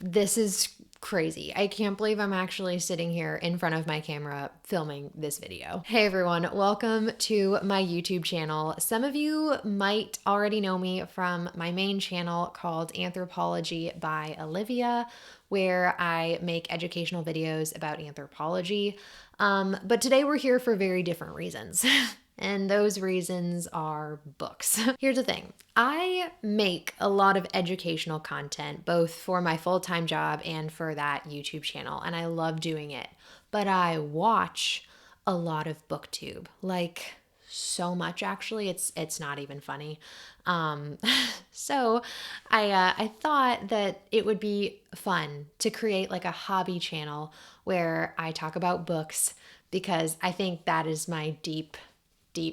This is crazy. I can't believe I'm actually sitting here in front of my camera filming this video. Hey everyone, welcome to my YouTube channel. Some of you might already know me from my main channel called Anthropology by Olivia, where I make educational videos about anthropology. But today we're here for very different reasons. And those reasons are books. Here's the thing. I make a lot of educational content, both for my full-time job and for that YouTube channel, and I love doing it. But I watch a lot of booktube, like so much actually. It's not even funny. So I thought that it would be fun to create like a hobby channel where I talk about books because I think that is my deep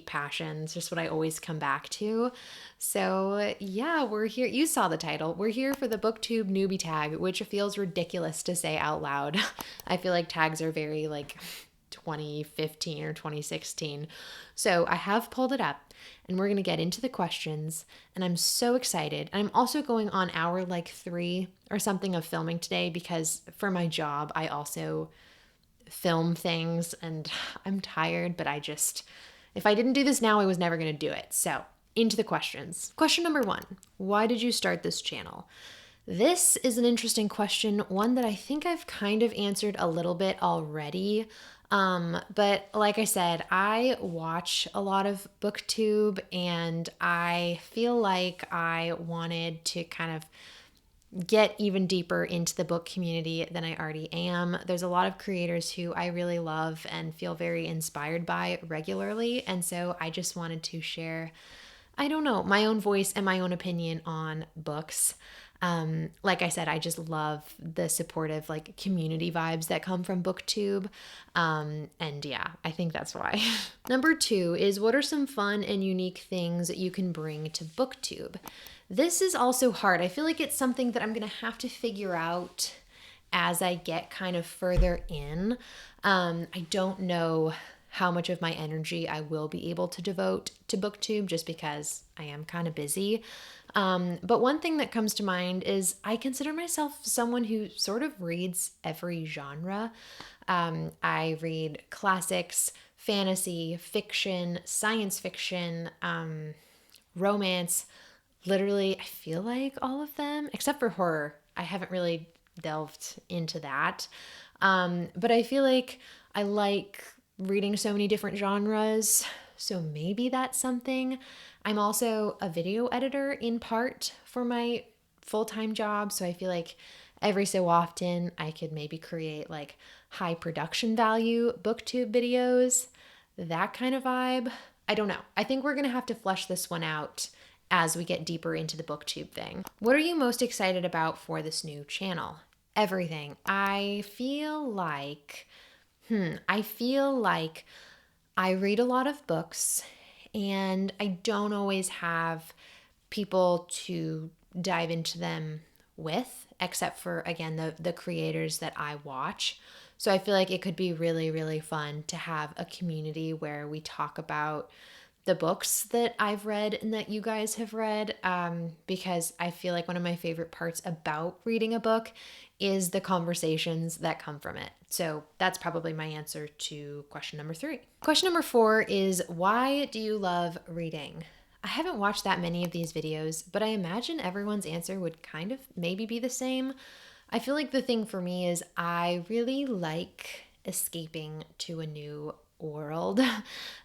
passion. It's just what I always come back to. So yeah, we're here. You saw the title. We're here for the booktube newbie tag, which feels ridiculous to say out loud. I feel like tags are very like 2015 or 2016. So I have pulled it up and we're going to get into the questions and I'm so excited. And I'm also going on hour like 3 or something of filming today because for my job, I also film things and I'm tired, but if I didn't do this now, I was never going to do it. So into the questions. Question number 1, why did you start this channel? This is an interesting question, one that I think I've kind of answered a little bit already. But like I said, I watch a lot of booktube and I feel like I wanted to kind of get even deeper into the book community than I already am. There's a lot of creators who I really love and feel very inspired by regularly. And so I just wanted to share, I don't know, my own voice and my own opinion on books. Like I said, I just love the supportive like community vibes that come from booktube. And yeah, I think that's why. Number 2 is, what are some fun and unique things that you can bring to booktube? This is also hard. I feel like it's something that I'm going to have to figure out as I get kind of further in. I don't know how much of my energy I will be able to devote to booktube just because I am kind of busy. But one thing that comes to mind is I consider myself someone who sort of reads every genre. I read classics, fantasy, fiction, science fiction, romance, literally, I feel like all of them, except for horror. I haven't really delved into that. But I feel like I like reading so many different genres. So maybe that's something. I'm also a video editor in part for my full-time job. So I feel like every so often I could maybe create like high production value booktube videos, that kind of vibe. I don't know. I think we're going to have to flesh this one out as we get deeper into the booktube thing. What are you most excited about for this new channel? Everything. I feel like I read a lot of books and I don't always have people to dive into them with, except for, again, the creators that I watch. So I feel like it could be really, really fun to have a community where we talk about the books that I've read and that you guys have read, because I feel like one of my favorite parts about reading a book is the conversations that come from it. So that's probably my answer to question number 3. Question number 4 is, why do you love reading? I haven't watched that many of these videos, but I imagine everyone's answer would kind of maybe be the same. I feel like the thing for me is I really like escaping to a new world.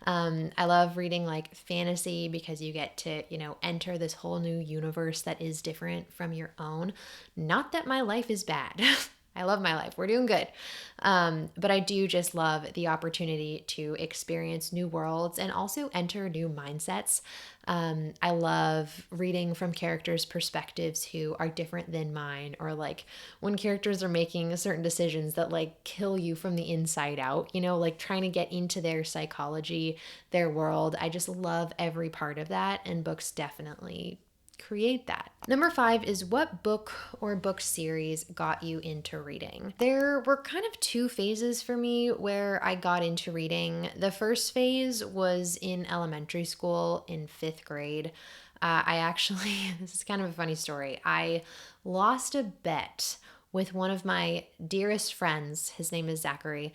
I love reading like fantasy because you get to, enter this whole new universe that is different from your own. Not that my life is bad. I love my life. We're doing good. But I do just love the opportunity to experience new worlds and also enter new mindsets. I love reading from characters' perspectives who are different than mine, or like when characters are making certain decisions that like kill you from the inside out, like trying to get into their psychology, their world. I just love every part of that, and books definitely create that. Number 5 is, what book or book series got you into reading? There were kind of 2 phases for me where I got into reading. The first phase was in elementary school in 5th grade. I actually, this is kind of a funny story. I lost a bet with one of my dearest friends. His name is Zachary.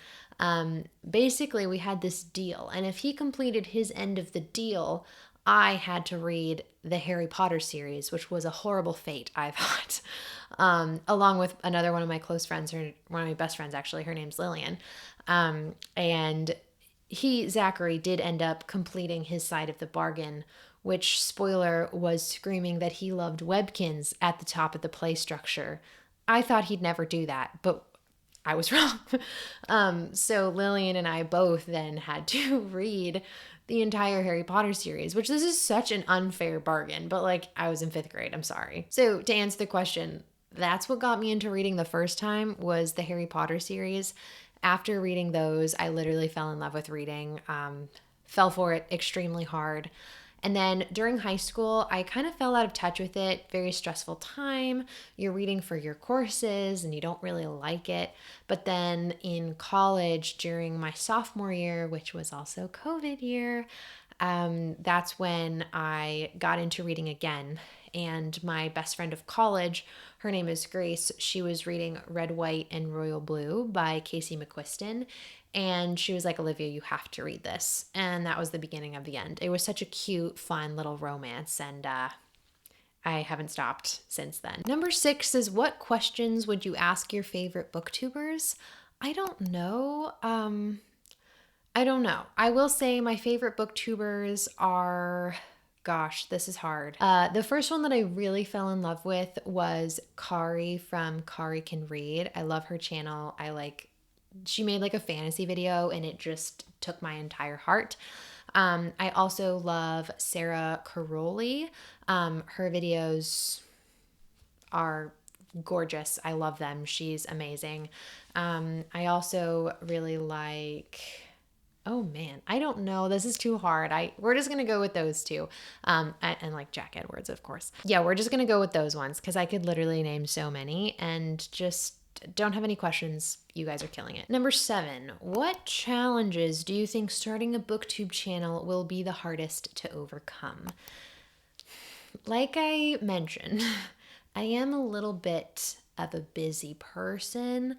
Basically, we had this deal, and if he completed his end of the deal, I had to read the Harry Potter series, which was a horrible fate, I thought, along with another one of my close friends, one of my best friends, actually. Her name's Lillian. And Zachary, did end up completing his side of the bargain, which, spoiler, was screaming that he loved Webkins at the top of the play structure. I thought he'd never do that, but I was wrong. So Lillian and I both then had to read the entire Harry Potter series, which this is such an unfair bargain, but like, I was in 5th grade, I'm sorry. So to answer the question, that's what got me into reading the first time, was the Harry Potter series. After reading those, I literally fell in love with reading, fell for it extremely hard. And then during high school, I kind of fell out of touch with it. Very stressful time. You're reading for your courses and you don't really like it. But then in college, during my sophomore year, which was also COVID year, that's when I got into reading again. And my best friend of college, her name is Grace, she was reading Red, White, and Royal Blue by Casey McQuiston. And she was like, Olivia, you have to read this. And that was the beginning of the end. It was such a cute, fun little romance. And I haven't stopped since then. Number 6 is, what questions would you ask your favorite booktubers? I don't know. I don't know. I will say my favorite booktubers are... Gosh, this is hard. The first one that I really fell in love with was Kari from Kari Can Read. I love her channel. She made like a fantasy video and it just took my entire heart. I also love Sarah Caroli. Her videos are gorgeous. I love them. She's amazing. I also really like... Oh man, I don't know. This is too hard. We're just going to go with those two. And like Jack Edwards, of course. Yeah, we're just going to go with those ones because I could literally name so many, and just don't have any questions. You guys are killing it. Number 7, what challenges do you think starting a booktube channel will be the hardest to overcome? Like I mentioned, I am a little bit of a busy person.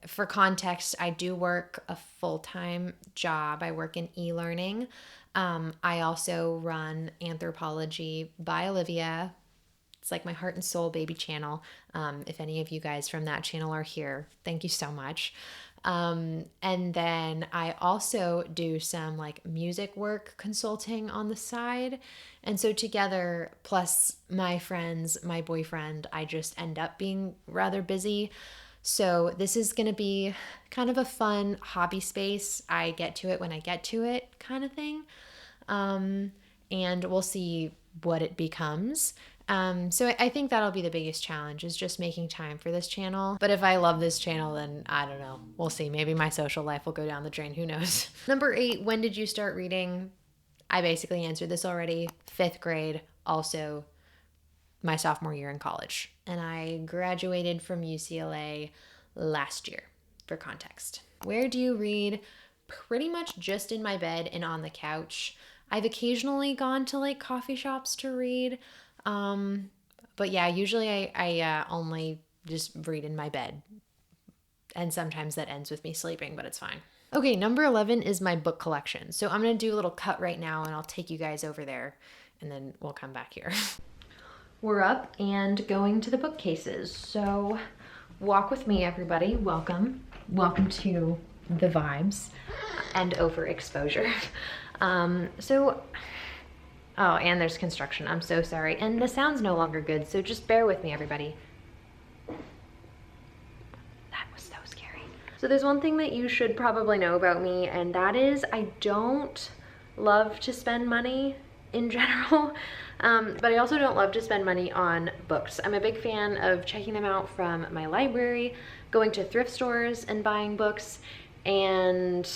For context, I do work a full-time job. I work in e-learning. I also run Anthropology by Olivia. It's like my heart and soul baby channel. If any of you guys from that channel are here, thank you so much. And then I also do some like music work consulting on the side. And so together, plus my friends, my boyfriend, I just end up being rather busy. So this is going to be kind of a fun hobby space. I get to it when I get to it kind of thing. And we'll see what it becomes. So I think that'll be the biggest challenge, is just making time for this channel. But if I love this channel, then I don't know. We'll see. Maybe my social life will go down the drain. Who knows? Number 8, when did you start reading? I basically answered this already. 5th grade, also my sophomore year in college. And I graduated from UCLA last year, for context. Where do you read? Pretty much just in my bed and on the couch. I've occasionally gone to like coffee shops to read. But yeah, usually I only just read in my bed. And sometimes that ends with me sleeping, but it's fine. Okay, number 11 is my book collection. So I'm going to do a little cut right now and I'll take you guys over there and then we'll come back here. We're up and going to the bookcases. So walk with me, everybody. Welcome. Welcome to the vibes and overexposure. Oh, and there's construction. I'm so sorry. And the sound's no longer good, so just bear with me, everybody. That was so scary. So there's one thing that you should probably know about me, and that is I don't love to spend money in general, but I also don't love to spend money on books. I'm a big fan of checking them out from my library, going to thrift stores and buying books, and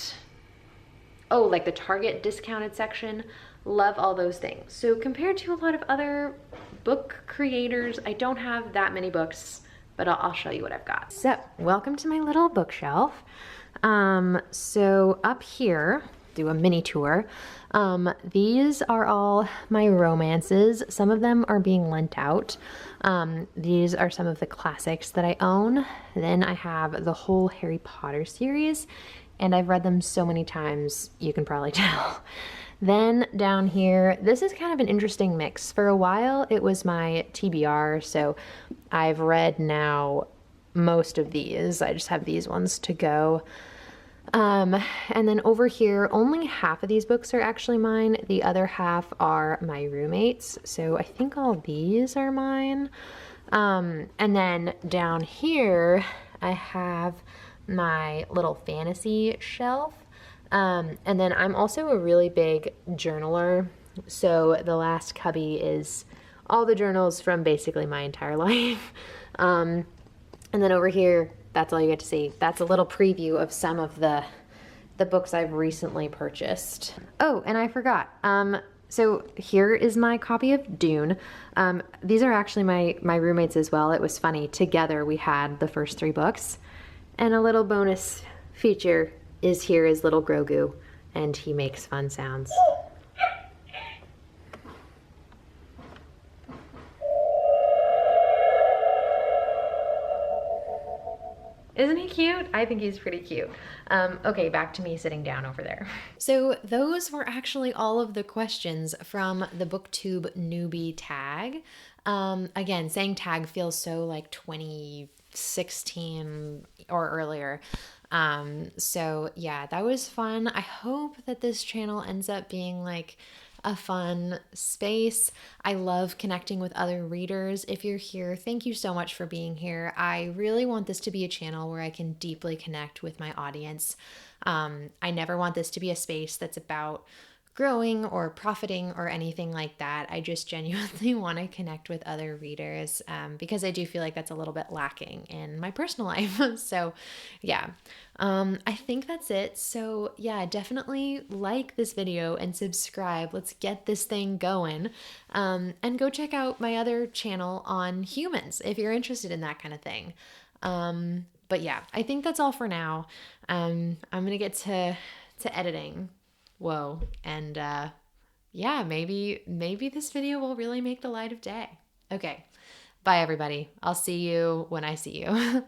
like the Target discounted section. Love all those things. So compared to a lot of other book creators, I don't have that many books, but I'll show you what I've got. So welcome to my little bookshelf. So up here, do a mini tour. These are all my romances. Some of them are being lent out. These are some of the classics that I own. Then I have the whole Harry Potter series, and I've read them so many times, you can probably tell. Then down here, this is kind of an interesting mix. For a while, it was my TBR, so I've read now most of these. I just have these ones to go. And then over here, only half of these books are actually mine. The other half are my roommates. So I think all these are mine. And then down here, I have my little fantasy shelf. And then I'm also a really big journaler. So the last cubby is all the journals from basically my entire life. And then over here, that's all you get to see. That's a little preview of some of the books I've recently purchased. Oh, and I forgot. So here is my copy of Dune. These are actually my roommates as well. It was funny. Together we had the first 3 books. And a little bonus feature is here is little Grogu, and he makes fun sounds. Isn't he cute? I think he's pretty cute. Okay, back to me sitting down over there. So those were actually all of the questions from the booktube newbie tag. Again, saying tag feels so like 2016 or earlier. So yeah, that was fun. I hope that this channel ends up being like a fun space. I love connecting with other readers. If you're here, thank you so much for being here. I really want this to be a channel where I can deeply connect with my audience. I never want this to be a space that's about growing or profiting or anything like that. I just genuinely want to connect with other readers because I do feel like that's a little bit lacking in my personal life. So yeah, I think that's it. So yeah, definitely like this video and subscribe. Let's get this thing going. And go check out my other channel on humans if you're interested in that kind of thing. But yeah, I think that's all for now. I'm gonna get to editing. Whoa. And yeah, maybe this video will really make the light of day. Okay. Bye everybody. I'll see you when I see you.